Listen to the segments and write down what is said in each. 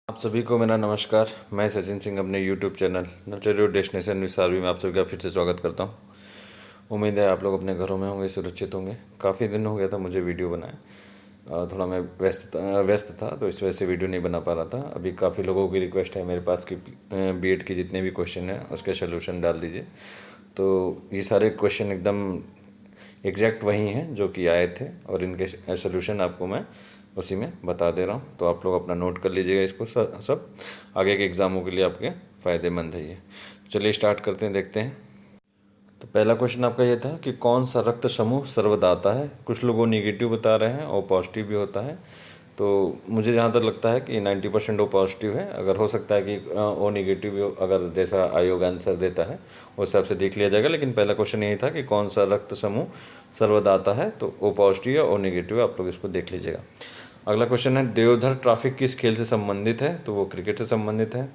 आप सभी को मेरा नमस्कार। मैं सचिन सिंह अपने YouTube चैनल नटरियो डेस्टिनेशन विसारवी में आप सभी का फिर से स्वागत करता हूं। उम्मीद है आप लोग अपने घरों में होंगे, सुरक्षित होंगे। काफ़ी दिन हो गया था मुझे वीडियो बनाए, थोड़ा मैं व्यस्त था तो इस वजह से वीडियो नहीं बना पा रहा था। अभी काफ़ी लोगों की रिक्वेस्ट है मेरे पास कि बीएड के जितने भी क्वेश्चन हैं उसके सोल्यूशन डाल दीजिए। तो ये सारे क्वेश्चन एकदम एग्जैक्ट वही हैं जो कि आए थे और इनके सोल्यूशन आपको मैं उसी में बता दे रहा हूँ। तो आप लोग अपना नोट कर लीजिएगा इसको, सब आगे के एग्ज़ामों के लिए आपके फ़ायदेमंद है ये। चलिए स्टार्ट करते हैं, देखते हैं। तो पहला क्वेश्चन आपका ये था कि कौन सा रक्त समूह सर्वदाता है। कुछ लोगों नेगेटिव बता रहे हैं और पॉजिटिव भी होता है। तो मुझे जहाँ तक लगता है कि 90% ओ पॉजिटिव है। अगर हो सकता है कि ओ नेगेटिव भी हो, अगर जैसा आयोग आंसर देता है उस हिसाब से देख लिया जाएगा। लेकिन पहला क्वेश्चन यही था कि कौन सा रक्त समूह सर्वदाता है, तो ओ पॉजिटिव या ओ नेगेटिव, आप लोग इसको देख लीजिएगा। अगला क्वेश्चन है देवधर ट्रॉफी किस खेल से संबंधित है, तो वो क्रिकेट से संबंधित है।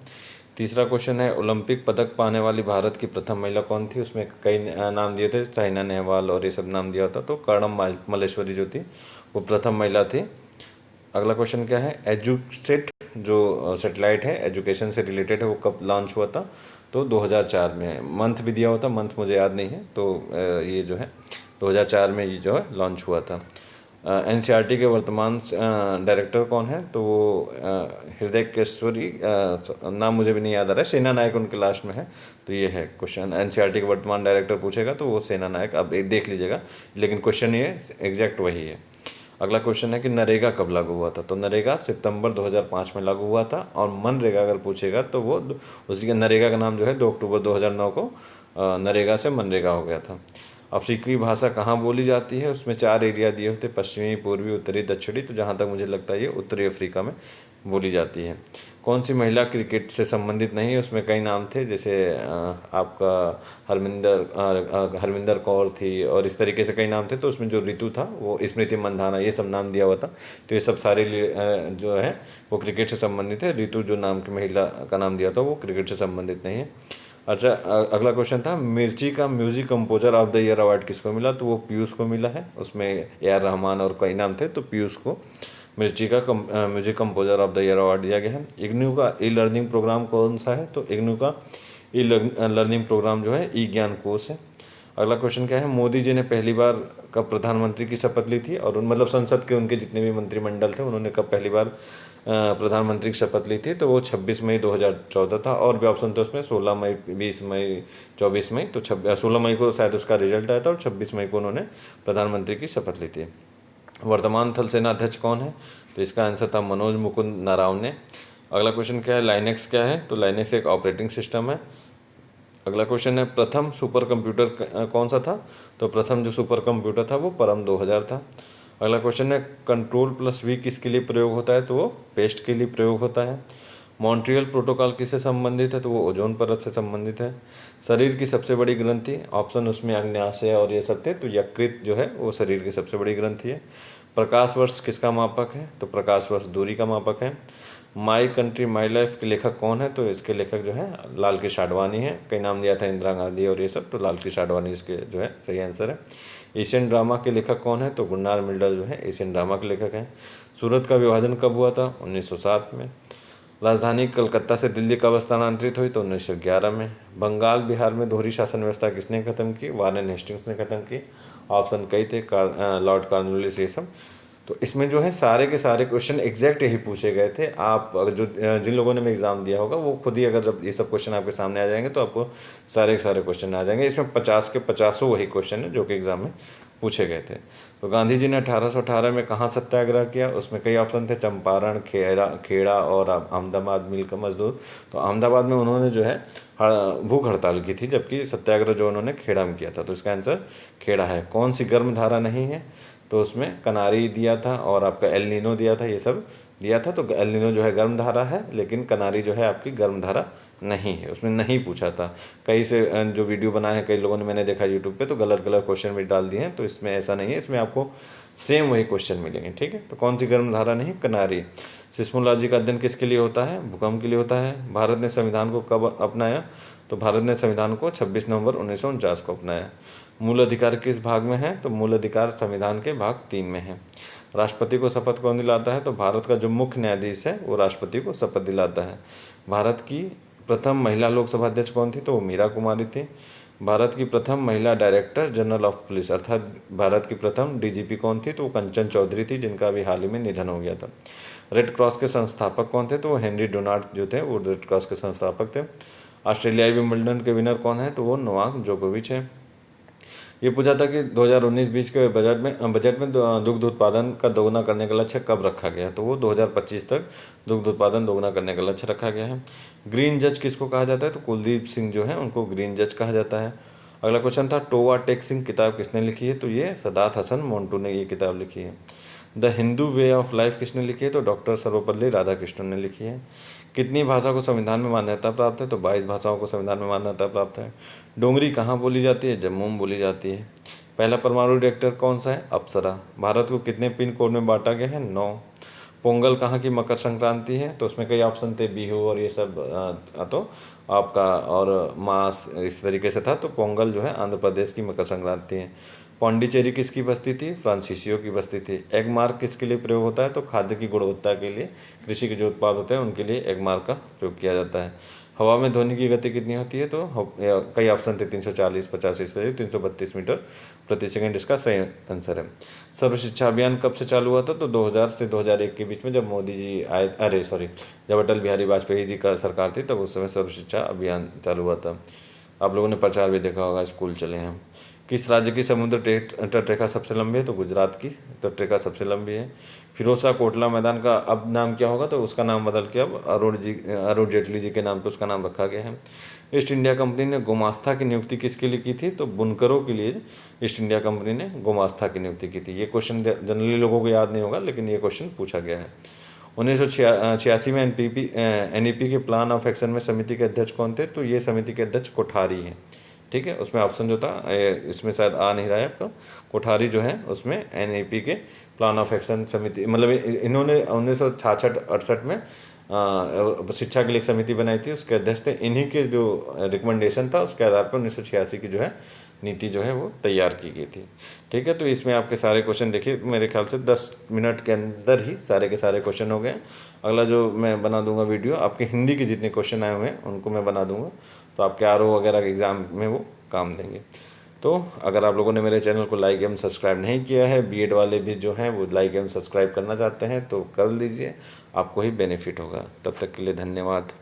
तीसरा क्वेश्चन है ओलंपिक पदक पाने वाली भारत की प्रथम महिला कौन थी। उसमें कई नाम दिए थे, साइना नेहवाल और ये सब नाम दिया था। तो कर्णम मल्लेश्वरी जो थी वो प्रथम महिला थी। अगला क्वेश्चन क्या है, एजुसेट जो सेटेलाइट है एजुकेशन से रिलेटेड है, वो कब लॉन्च हुआ था, तो 2004 में। मंथ भी दिया हुआ था, मंथ मुझे याद नहीं है। तो ये जो है 2004 में ये जो है लॉन्च हुआ था। एनसीईआरटी के वर्तमान डायरेक्टर कौन है, तो वो हृदय केशवरी, नाम मुझे भी नहीं याद आ रहा है, सेना नायक उनके लास्ट में है। तो ये है क्वेश्चन, एनसीईआरटी के वर्तमान डायरेक्टर पूछेगा तो वो सेना नायक, आप देख लीजिएगा। लेकिन क्वेश्चन ये एग्जैक्ट वही है। अगला क्वेश्चन है कि नरेगा कब लागू हुआ था, तो नरेगा सितंबर 2005 में लागू हुआ था। और मनरेगा अगर पूछेगा तो वो उसी के नरेगा का नाम जो है 2 अक्टूबर 2009 को नरेगा से मनरेगा हो गया था। अफ्रीकी भाषा कहाँ बोली जाती है, उसमें 4 एरिया दिए होते, पश्चिमी, पूर्वी, उत्तरी, दक्षिणी। तो जहाँ तक मुझे लगता है ये उत्तरी अफ्रीका में बोली जाती है। कौन सी महिला क्रिकेट से संबंधित नहीं है, उसमें कई नाम थे, जैसे आपका हरमिंदर कौर थी और इस तरीके से कई नाम थे। तो उसमें जो ऋतु था वो स्मृति मंधाना, ये सब नाम दिया हुआ था। तो ये सब सारे जो है वो क्रिकेट से संबंधित है। ऋतु जो नाम की महिला का नाम दिया था वो क्रिकेट से संबंधित नहीं है। अच्छा, अगला क्वेश्चन था मिर्ची का music composer of the year award किसको मिला, तो वो पीयूष को मिला है। उसमें ए आर रहमान और कई नाम थे, तो पीयूष को मिर्ची का music composer of the year award दिया गया है। इग्नू का ई लर्निंग प्रोग्राम कौन सा है, तो इग्नू का ई लर्निंग प्रोग्राम जो है ई ज्ञान कोश है। अगला क्वेश्चन क्या है, मोदी जी ने पहली बार कब प्रधानमंत्री की शपथ ली थी, और मतलब संसद के उनके जितने भी मंत्रिमंडल थे उन्होंने कब पहली बार प्रधानमंत्री की शपथ ली थी, तो वो 26 मई 2014 था। और भी ऑप्शन थे उसमें, 16 मई, 20 मई, 24 मई। तो 16 मई को शायद उसका रिजल्ट आया था और 26 मई को उन्होंने प्रधानमंत्री की शपथ ली थी। वर्तमान थल सेना अध्यक्ष कौन है, तो इसका आंसर था मनोज मुकुंद नरावने। अगला क्वेश्चन क्या है, लाइनेक्स क्या है, तो लाइनेक्स एक ऑपरेटिंग सिस्टम है। अगला क्वेश्चन है प्रथम सुपर कंप्यूटर कौन सा था, तो प्रथम जो सुपर कंप्यूटर था वो परम 2000 था। अगला क्वेश्चन है कंट्रोल प्लस वी किसके लिए प्रयोग होता है, तो वो पेस्ट के लिए प्रयोग होता है। मॉन्ट्रियल प्रोटोकॉल किससे संबंधित है, तो वो ओजोन परत से संबंधित है। शरीर की सबसे बड़ी ग्रंथि, ऑप्शन उसमें अग्न्याशय और ये सब थे, तो यकृत जो है वो शरीर की सबसे बड़ी ग्रंथि है। प्रकाश वर्ष किसका मापक है, तो प्रकाश वर्ष दूरी का मापक है। माई कंट्री माई लाइफ के लेखक कौन है, तो इसके लेखक जो है लाल कृष्ण आडवाणी है। कई नाम दिया था इंदिरा गांधी और ये सब, तो लाल कृष्ण आडवाणी इसके जो है सही आंसर है। एशियन ड्रामा के लेखक कौन है, तो गुन्नार मिल्डर जो है एशियन ड्रामा के लेखक हैं। सूरत का विभाजन कब हुआ था, 1907 में। राजधानी कलकत्ता से दिल्ली कब स्थानांतरित हुई, तो 1911 में। बंगाल बिहार में दोहरी शासन व्यवस्था किसने खत्म की, वारेन हेस्टिंग्स ने खत्म की। ऑप्शन कई थे, लॉर्ड कॉर्नवालिस, ये सब। तो इसमें जो है सारे के सारे क्वेश्चन एग्जैक्ट यही पूछे गए थे। आप अगर जो जिन लोगों ने भी एग्ज़ाम दिया होगा वो खुद ही, अगर जब ये सब क्वेश्चन आपके सामने आ जाएंगे तो आपको सारे के सारे क्वेश्चन आ जाएंगे। इसमें 50 के 50 वही क्वेश्चन है जो कि एग्ज़ाम में पूछे गए थे। तो गांधी जी ने 1818 में कहाँ सत्याग्रह किया, उसमें कई ऑप्शन थे, चंपारण, खेड़ा और अहमदाबाद मिल का मजदूर। तो अहमदाबाद में उन्होंने जो है भूख हड़ताल की थी, जबकि सत्याग्रह जो उन्होंने खेड़ा में किया था। तो इसका आंसर खेड़ा है। कौन सी गर्म धारा नहीं है, तो उसमें कनारी दिया था और आपका एल नीनो दिया था, ये सब दिया था। तो एल नीनो जो है गर्म धारा है, लेकिन कनारी जो है आपकी गर्म धारा नहीं है, उसमें नहीं पूछा था। कई से जो वीडियो बनाए हैं कई लोगों ने, मैंने देखा यूट्यूब पे, तो गलत गलत क्वेश्चन भी डाल दिए हैं। तो इसमें ऐसा नहीं है, इसमें आपको सेम वही क्वेश्चन मिलेंगे, ठीक है। तो कौन सी गर्म धारा नहीं, कनारी। सिस्मोलॉजी का अध्ययन किसके लिए होता है, भूकंप के लिए होता है। भारत ने संविधान को कब अपनाया, तो भारत ने संविधान को 26 नवंबर 1949 को अपनाया। मूल अधिकार किस भाग में है, तो मूल अधिकार संविधान के भाग 3 में है। राष्ट्रपति को शपथ कौन दिलाता है? तो भारत का जो मुख्य न्यायाधीश है वो राष्ट्रपति को शपथ दिलाता है। भारत की प्रथम महिला लोकसभा अध्यक्ष कौन थी? तो वो मीरा कुमारी थी। भारत की प्रथम महिला डायरेक्टर जनरल ऑफ पुलिस अर्थात भारत की प्रथम डीजीपी कौन थी? तो वो कंचन चौधरी थी, जिनका अभी हाल ही में निधन हो गया था। रेड क्रॉस के संस्थापक कौन थे? तो वो हेनरी डोनाल्ड जो थे वो रेड क्रॉस के संस्थापक थे। ऑस्ट्रेलियाई विंबलडन के विनर कौन है? तो वो नोवाक जोकोविच है। ये पूछा था कि 2019-20 के बजट में दुग्ध उत्पादन का दोगुना करने का लक्ष्य कब रखा गया है? तो वो 2025 तक दुग्ध उत्पादन दोगुना करने का लक्ष्य रखा गया है। ग्रीन जज किसको कहा जाता है? तो कुलदीप सिंह जो है उनको ग्रीन जज कहा जाता है। अगला क्वेश्चन था टोवा टेक सिंह किताब किसने लिखी है? तो ये सदात हसन मोन्टू ने ये किताब लिखी है। The Hindu way of life किसने लिखी है? तो डॉक्टर सर्वपल्ली राधाकृष्णन ने लिखी है। कितनी भाषा को संविधान में मान्यता प्राप्त है? तो 22 भाषाओं को संविधान में मान्यता प्राप्त है। डोंगरी कहाँ बोली जाती है? जम्मू में बोली जाती है। पहला परमाणु रिएक्टर कौन सा है? अप्सरा। भारत को कितने पिन कोड में बांटा गया है? 9। पोंगल कहाँ की मकर संक्रांति है? तो उसमें कई ऑप्शन थे, बिहू और ये सब तो आपका और मास इस तरीके से था। तो पोंगल जो है आंध्र प्रदेश की मकर संक्रांति है। पौंडीचेरी किसकी बस्ती थी? फ्रांसीसियों की बस्ती थी। एग मार्क किसके लिए प्रयोग होता है? तो खाद्य की गुणवत्ता के लिए, कृषि के जो उत्पाद होते हैं उनके लिए एग मार्क का प्रयोग किया जाता है। हवा में ध्वनि की गति कितनी होती है? तो कई ऑप्शन थे, 340, 85 से 332 मीटर प्रति सेकंड इसका सही आंसर है। सर्व शिक्षा अभियान कब से चालू हुआ था? तो 2000 से 2001 के बीच में, जब मोदी जी आए, जब अटल बिहारी वाजपेयी जी का सरकार थी तब उस समय सर्व शिक्षा अभियान चालू हुआ था। आप लोगों ने प्रचार भी देखा होगा, स्कूल चले हैं। किस राज्य की समुद्र तटरेखा सबसे लंबी है? तो गुजरात की तटरेखा सबसे लंबी है। फिरोजशाह कोटला मैदान का अब नाम क्या होगा? तो उसका नाम बदल के अब अरुण जेटली जी के नाम पे उसका नाम रखा गया है। ईस्ट इंडिया कंपनी ने गुमास्ता की नियुक्ति किसके लिए की थी? तो बुनकरों के लिए ईस्ट इंडिया कंपनी ने गुमास्ता की नियुक्ति की थी। ये क्वेश्चन जनरली लोगों को याद नहीं होगा, लेकिन ये क्वेश्चन पूछा गया है। 1986 में एनईपी के प्लान ऑफ एक्शन में समिति के अध्यक्ष कौन थे? तो ये समिति के अध्यक्ष कोठारी हैं। ठीक है, उसमें ऑप्शन जो था इसमें शायद आ नहीं रहा है आपका। कोठारी जो है उसमें एनईपी के प्लान ऑफ एक्शन समिति, मतलब इन्होंने 1966-68 में शिक्षा के लिए एक समिति बनाई थी, उसके अध्यक्ष थे। इन्हीं के जो रिकमेंडेशन था उसके आधार पर 1986 की जो है नीति जो है वो तैयार की गई थी। ठीक है, तो इसमें आपके सारे क्वेश्चन देखिए, मेरे ख्याल से 10 मिनट के अंदर ही सारे के सारे क्वेश्चन हो गए। अगला जो मैं बना दूंगा वीडियो, आपके हिंदी के जितने क्वेश्चन आए हुए हैं उनको मैं बना दूंगा, तो आपके आरओ वगैरह के एग्ज़ाम में वो काम देंगे। तो अगर आप लोगों ने मेरे चैनल को लाइक एवं सब्सक्राइब नहीं किया है, बीएड वाले भी जो हैं वो लाइक एवं सब्सक्राइब करना चाहते हैं तो कर लीजिए, आपको ही बेनिफिट होगा। तब तक के लिए धन्यवाद।